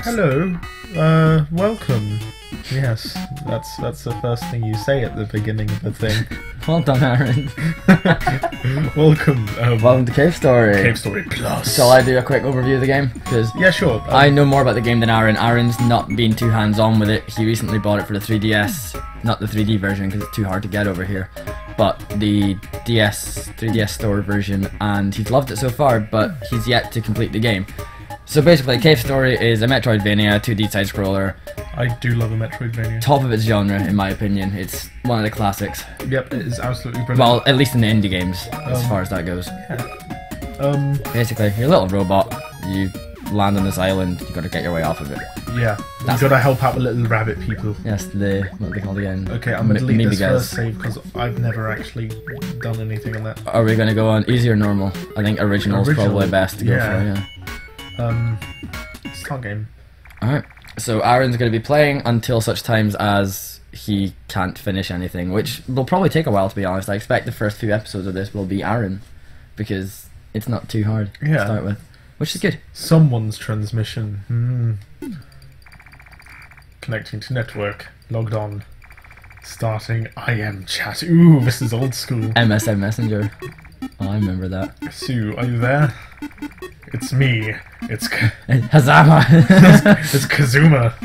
Hello, welcome. Yes, that's the first thing you say at the beginning of the thing. Well done, Aaron. Welcome. Welcome to Cave Story. Cave Story Plus. Shall I do a quick overview of the game? Because yeah, sure. I know more about the game than Aaron. Aaron's not been too hands-on with it. He recently bought it for the 3DS, not the 3D version because it's too hard to get over here, but the 3DS store version, and he's loved it so far, but he's yet to complete the game. So basically, Cave Story is a Metroidvania, 2D side-scroller. I do love a Metroidvania. Top of its genre, in my opinion. It's one of the classics. Yep, it is absolutely brilliant. Well, at least in the indie games, as far as that goes. Yeah. Basically, you're a little robot. You land on this island. You got to get your way off of it. Yeah, you got to help out the little rabbit people. Yes, what are they called again? Okay, I'm gonna delete this first save because I've never actually done anything on that. Are we gonna go on easy or normal? I think original is probably best to go for. Yeah. Start game. Alright, so Aaron's going to be playing until such times as he can't finish anything, which will probably take a while, to be honest. I expect the first few episodes of this will be Aaron, because it's not too hard to start with, which is good. Someone's transmission. Connecting to network. Logged on. Starting IM chat. Ooh, this is old school. MSN Messenger. Oh, I remember that. Sue, are you there? It's me. It's Hazama. It's Kazuma.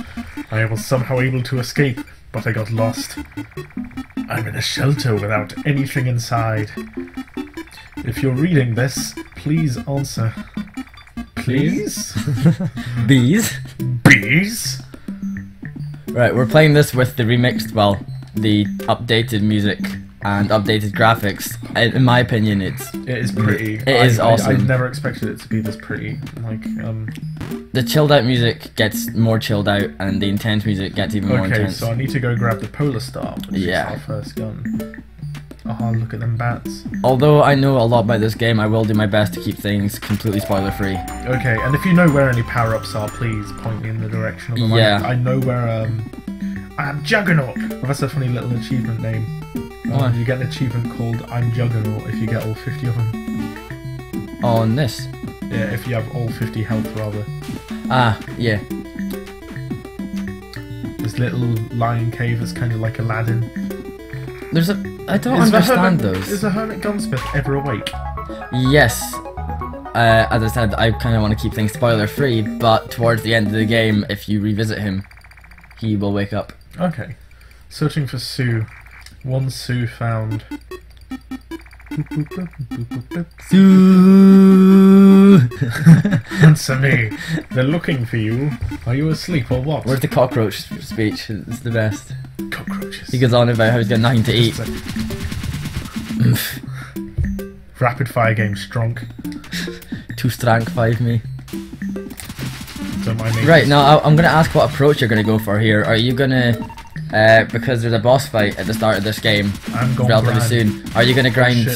I was somehow able to escape, but I got lost. I'm in a shelter without anything inside. If you're reading this, please answer. Please? Bees? Bees? Right, we're playing this with the remixed, well, the updated music and updated graphics. In my opinion, it is pretty. It is awesome. I never expected it to be this pretty. Like, the chilled out music gets more chilled out, and the intense music gets even more intense. Okay, so I need to go grab the Polar Star, which is our first gun. Oh, look at them bats. Although I know a lot about this game, I will do my best to keep things completely spoiler free. Okay, and if you know where any power-ups are, please point me in the direction of them. Yeah. I know where, I'm Juggernaut! Well, that's a funny little achievement name. You get an achievement called I'm Juggernaut if you get all 50 of them. On this? Yeah, if you have all 50 health, rather. Ah, yeah. This little lion cave is kind of like Aladdin. I don't understand those. Is the Hermit Gunsmith ever awake? Yes. As I said, I kind of want to keep things spoiler free, but towards the end of the game, if you revisit him, he will wake up. Okay. Searching for Sue. One Sue found. Sue! Answer me. They're looking for you. Are you asleep or what? Where's the cockroach speech? It's the best. Cockroaches. He goes on about how he's got nothing to eat. Rapid fire game strong. Too strong 5 me. Don't mind me. Right, now I'm gonna ask what approach you're gonna go for here. Are you gonna, because there's a boss fight at the start of this game, relatively soon. Are you gonna grind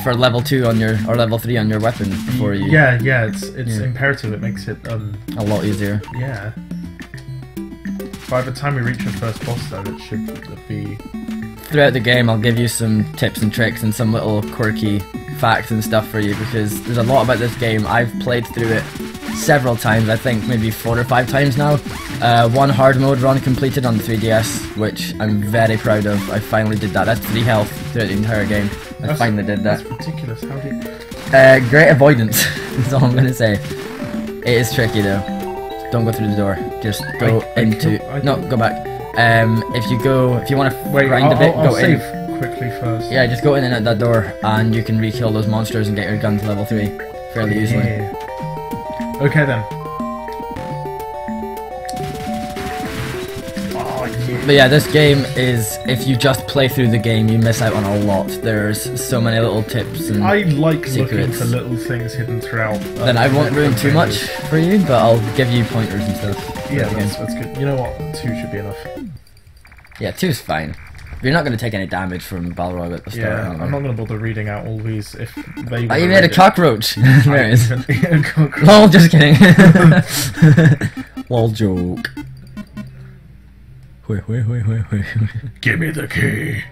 for level 2 on your, or level 3 on your weapon before you? Yeah, it's imperative. It makes it a lot easier. Yeah. By the time we reach the first boss, though, it should be. Throughout the game, I'll give you some tips and tricks and some little quirky facts and stuff for you, because there's a lot about this game. I've played through it several times, I think maybe 4 or 5 times now. One hard mode run completed on the 3DS, which I'm very proud of. I finally did that. That's 3 health throughout the entire game. I finally did that. That's ridiculous. How did you... Great avoidance, that's all I'm going to say. It is tricky though. Don't go through the door. Just go go back. If you want to grind a bit, go in. Save quickly first. Yeah, just go in and out that door, and you can re-kill those monsters and get your gun to level 3 fairly easily. Okay then. But yeah, this game is, if you just play through the game, you miss out on a lot. There's so many little tips and I like secrets. Looking for little things hidden throughout. Then I won't ruin too much for you, but I'll give you pointers and stuff. Yeah, that's good. You know what? 2 should be enough. Yeah, 2's fine. You're not going to take any damage from Balrog at the start. Yeah, I'm not going to bother reading out all these if they. Oh, you made a cockroach! There it is. Cockroach. Lol, just kidding. Lol joke. Wait. Give me the key.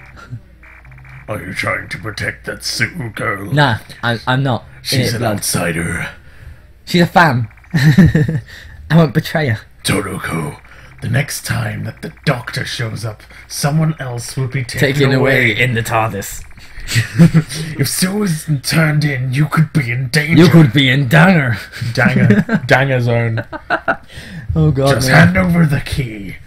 Are you trying to protect that Sue girl? Nah, I'm not. She's an outsider. She's a fan. I won't betray her. Toroko, the next time that the doctor shows up, someone else will be Taken away in the TARDIS. If Susan turned in, you could be in danger. You could be in Danger. Danger zone. Oh god, Just man. hand over the key.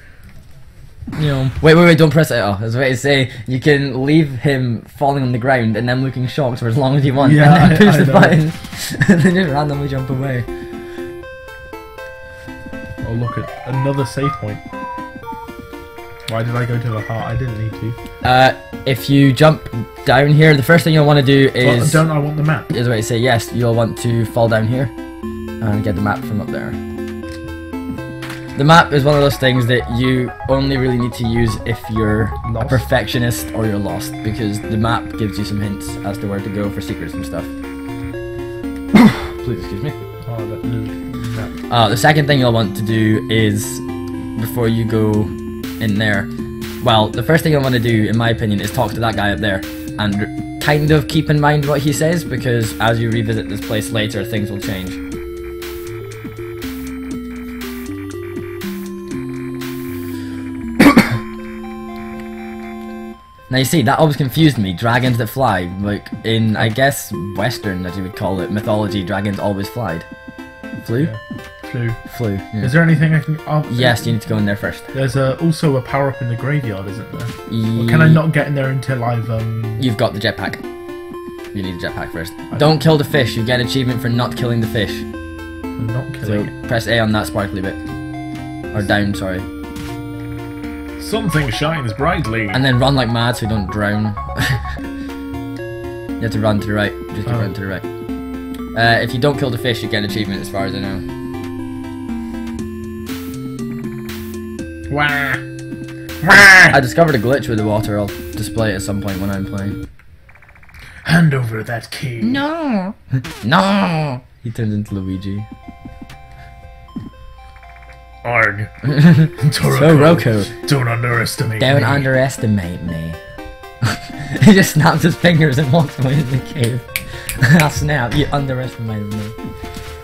You know, wait, don't press it. Oh, I was about to say, you can leave him falling on the ground and then looking shocked for as long as you want, Yeah, and then push I the know. button, and then just randomly jump away. Oh, look at another save point. Why did I go to the heart? I didn't need to. If you jump down here, the first thing you'll want to do is... Don't I want the map? Is what I say, yes, you'll want to fall down here and get the map from up there. The map is one of those things that you only really need to use if you're a Lost? perfectionist or you're lost, because the map gives you some hints as to where to go for secrets and stuff. Please excuse me. Oh, that map. The second thing you'll want to do is, before you go in there, well, the first thing you'll want to do, in my opinion, is talk to that guy up there and kind of keep in mind what he says, because as you revisit this place later, things will change. Now you see, that always confused me. Dragons that fly, like in, I guess, Western, as you would call it, mythology, dragons always flied. Flew? Yeah. Flew. Flew. Yeah. Is there anything I can... Oh, Yes, you need to go in there first. There's also a power-up in the graveyard, isn't there? Or can I not get in there until I've... You've got the jetpack. You need a jetpack first. Don't kill the fish. You get an achievement for not killing the fish. not So killing it? press A on that sparkly bit. Or down, sorry. Something shines brightly. And then run like mad so you don't drown. You have to run to the right. Just keep running to the right. If you don't kill the fish, you get an achievement as far as I know. Wah! Wah! I discovered a glitch with the water. I'll display it at some point when I'm playing. Hand over that key. No! No! He turns into Luigi. Arg. So Rocco. Don't underestimate Don't me. underestimate me. He just snaps his fingers and walks away in the cave. I'll snap, you underestimated me.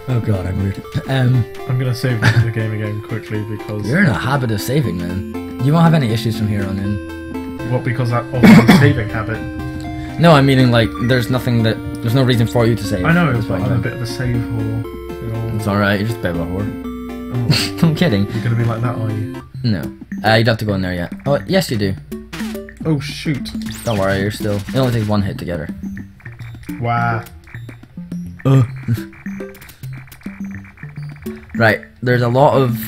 Oh god, I'm weird. I'm gonna save the game again quickly because... You're in a habit of saving, man. You won't have any issues from here on in. What, because of my saving habit? No, I'm meaning like, there's nothing that... There's no reason for you to save. I know, That's but what I I'm a mean. bit of a save whore. You know. It's alright, you're just a bit of a whore. Oh, I'm kidding. you're gonna be like that, are you? No. You'd have to go in there yet. Oh, yes you do. Oh, shoot. Don't worry, you're still... It only takes one hit together. Wow. Right, there's a lot of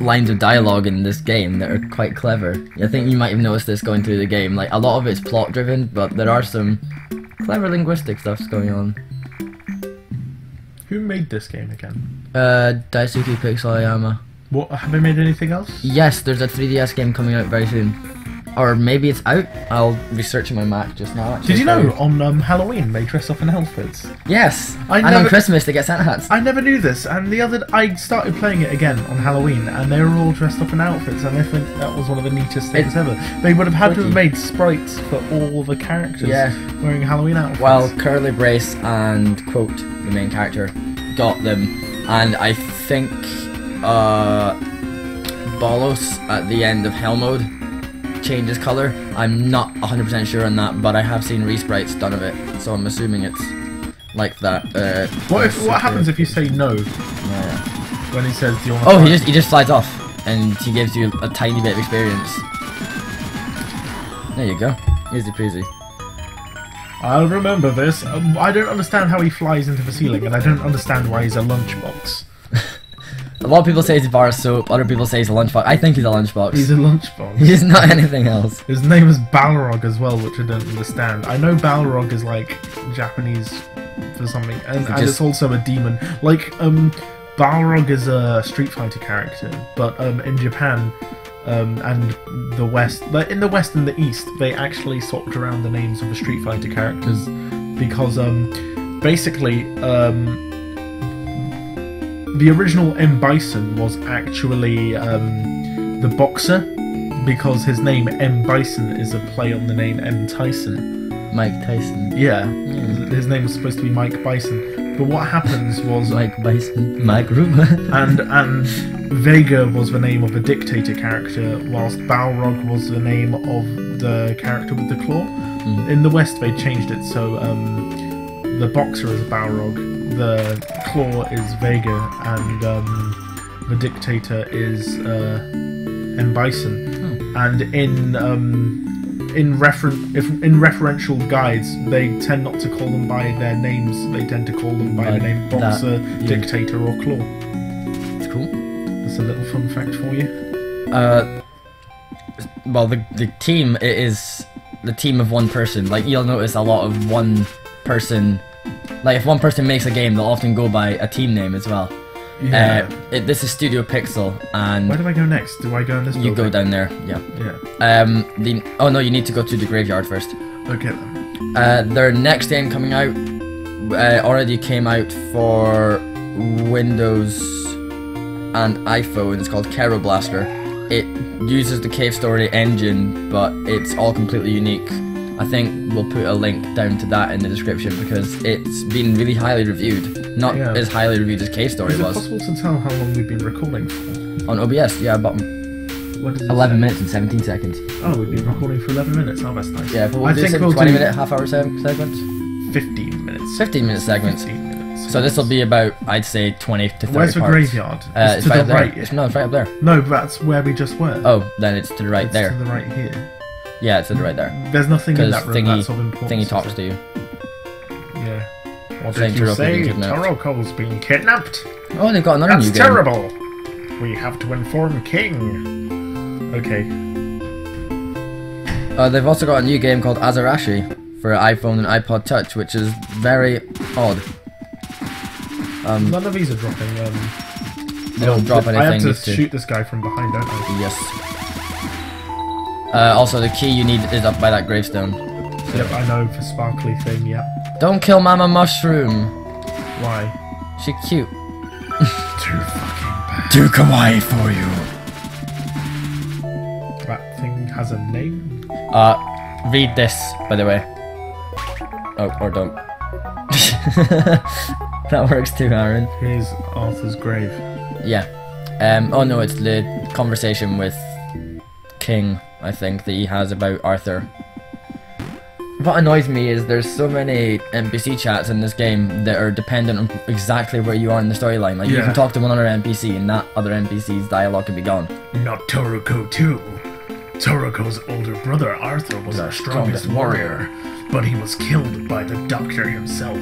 lines of dialogue in this game that are quite clever. I think you might have noticed this going through the game. Like, a lot of it's plot driven, but there are some clever linguistic stuffs going on. Who made this game again? Daisuke Pixelayama. What, have they made anything else? Yes, there's a 3DS game coming out very soon. Or maybe it's out. I'll research my Mac just now, actually. Did you know on Halloween they dress up in outfits? Yes! I and on never- Christmas they get Santa hats. I never knew this, and I started playing it again on Halloween, and they were all dressed up in outfits, and I think that was one of the neatest things ever. They would have had to have made sprites for all the characters wearing Halloween outfits. Well, Curly Brace and Quote, the main character, got them, and I think Bolos at the end of Hell Mode changes colour. I'm not 100% sure on that, but I have seen resprites done of it, so I'm assuming it's like that. What happens if you say no Yeah. when he says, "Do you want to?" Oh, he just slides off, and he gives you a tiny bit of experience. There you go, easy peasy. I'll remember this. I don't understand how he flies into the ceiling, and I don't understand why he's a lunchbox. A lot of people say he's a bar of soap, other people say he's a lunchbox. I think he's a lunchbox. He's a lunchbox. He's not anything else. His name is Balrog as well, which I don't understand. I know Balrog is like Japanese for something, and it's also a demon. Like, Balrog is a Street Fighter character, but in Japan and the West, like in the West and the East, they actually swapped around the names of the Street Fighter characters because basically the original M. Bison was actually the boxer, because his name M. Bison is a play on the name M. Tyson. Mike Tyson. Yeah, his name was supposed to be Mike Bison, But what happens was Mike Bison, my group. and Vega was the name of the dictator character, whilst Balrog was the name of the character with the claw. In the West, they changed it, so the boxer is Balrog, the claw is Vega, and the dictator is M. Bison. And in referential guides, they tend not to call them by their names. They tend to call them by the name boxer, dictator, or claw. It's cool. That's a little fun fact for you. Well, the team, it is the team of one person. Like, you'll notice a lot of one person. Like, if one person makes a game, they'll often go by a team name as well. Yeah. This is Studio Pixel, and where do I go next? Do I go in this building? You go down there. Yeah. Yeah. Oh no, you need to go to the graveyard first. Okay then. Their next game coming out already came out for Windows and iPhone. It's called Kero Blaster. It uses the Cave Story engine, but it's all completely unique. I think we'll put a link down to that in the description because it's been really highly reviewed. Not as highly reviewed as Cave Story was. Is it possible to tell how long we've been recording for? On OBS, yeah, about 11 minutes and 17 seconds. Oh, we've been recording for 11 minutes. Oh, that's nice. Yeah, but we'll do 20-minute, half-hour segments? 15 minutes. 15-minute segments. 15 minutes. So this will be about, I'd say, 20 to 30 Where's the parts. graveyard? It's to right the up right. there. No, it's right up there. No, but that's where we just were. Oh, then it's to the right there. To the right here. Yeah, it's to the right there. There's nothing in that room that's of importance. Thingy talks to you. Yeah. What did you say? Toroko's been kidnapped? Oh, they've got another new game. That's terrible! We have to inform King. Okay. They've also got a new game called Azarashi for iPhone and iPod Touch, which is very odd. None of these are dropping. They don't drop anything. I have to shoot this guy from behind, don't I? Yes. Also, the key you need is up by that gravestone. So yep, I know, for sparkly thing, yep. Don't kill Mama Mushroom. Why? She's cute. Too fucking bad. Too kawaii for you. That thing has a name? Read this, by the way. Oh, or don't. That works too, Aaron. Here's Arthur's grave. Yeah. Oh no, it's the conversation with King, I think, that he has about Arthur. What annoys me is there's so many NPC chats in this game that are dependent on exactly where you are in the storyline. Like, you can talk to one other NPC and that other NPC's dialogue can be gone. Not Toroko too. Toroko's older brother Arthur was our strongest warrior, but he was killed by the doctor himself.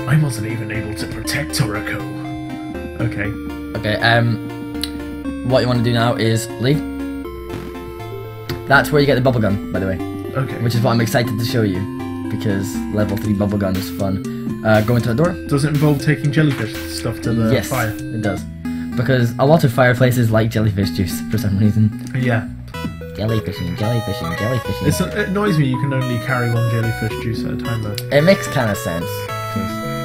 I wasn't even able to protect Toroko. Okay. Okay, what you want to do now is leave. That's where you get the bubble gun, by the way. Okay. Which is what I'm excited to show you, because level 3 bubble gun is fun. Go into the door. Does it involve taking jellyfish stuff to the fire? Yes, it does. Because a lot of fireplaces like jellyfish juice for some reason. Yeah. Jellyfishing. It annoys me you can only carry one jellyfish juice at a time though. It makes kind of sense.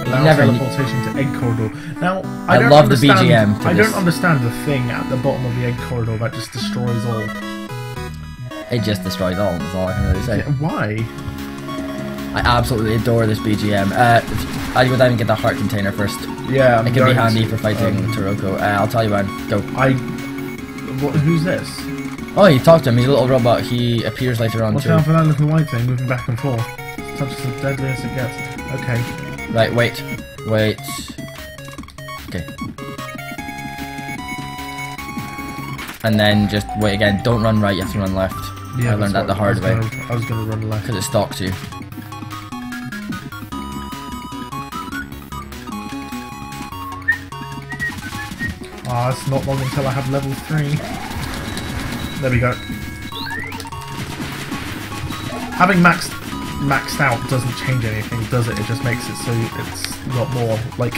Teleportation to egg corridor. Now, I love the BGM. I don't understand the thing at the bottom of the egg corridor that just destroys all. It just destroys all, that's all I can really say. Why? I absolutely adore this BGM. I'd go down and get that heart container first. Yeah, it can be handy for fighting Toroko. I'll tell you when. Go. Who's this? Oh, you talked to him. He's a little robot. He appears later on too. Watch out for that little white thing moving back and forth. Touch as deadly as it gets. Okay. Right, wait. Okay. And then just wait again. Don't run right, you have to run left. Yeah, I learned that the hard way. I was going to run left. Because it stalks you. It's not long until I have level 3. There we go. Having maxed out doesn't change anything, does it? It just makes it so it's a lot more like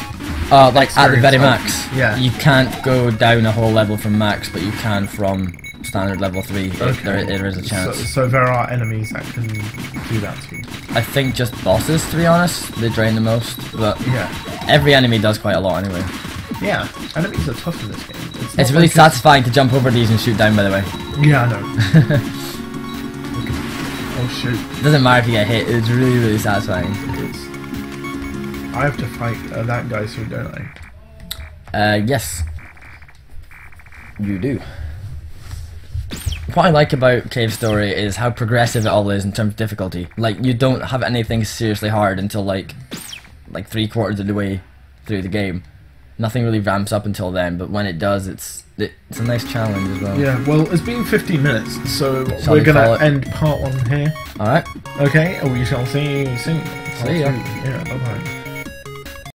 at the very max. Yeah. You can't go down a whole level from max, but you can from standard level 3. Okay. There is a chance. So there are enemies that can do that too. I think just bosses, to be honest. They drain the most, but yeah, every enemy does quite a lot anyway. Yeah, enemies are tough in this game. It's really satisfying to jump over these and shoot down, by the way. Yeah, I know. Oh shoot. It doesn't matter if you get hit, it's really, really satisfying. It is. I have to fight that guy soon, don't I? Yes. You do. What I like about Cave Story is how progressive it all is in terms of difficulty. Like, you don't have anything seriously hard until like 3/4 of the way through the game. Nothing really ramps up until then, but when it does, it's a nice challenge as well. Yeah, well, it's been 15 minutes, so Shall we're we gonna call it? end part 1 here. Alright. Okay, we shall see you soon. See ya. Yeah, bye-bye.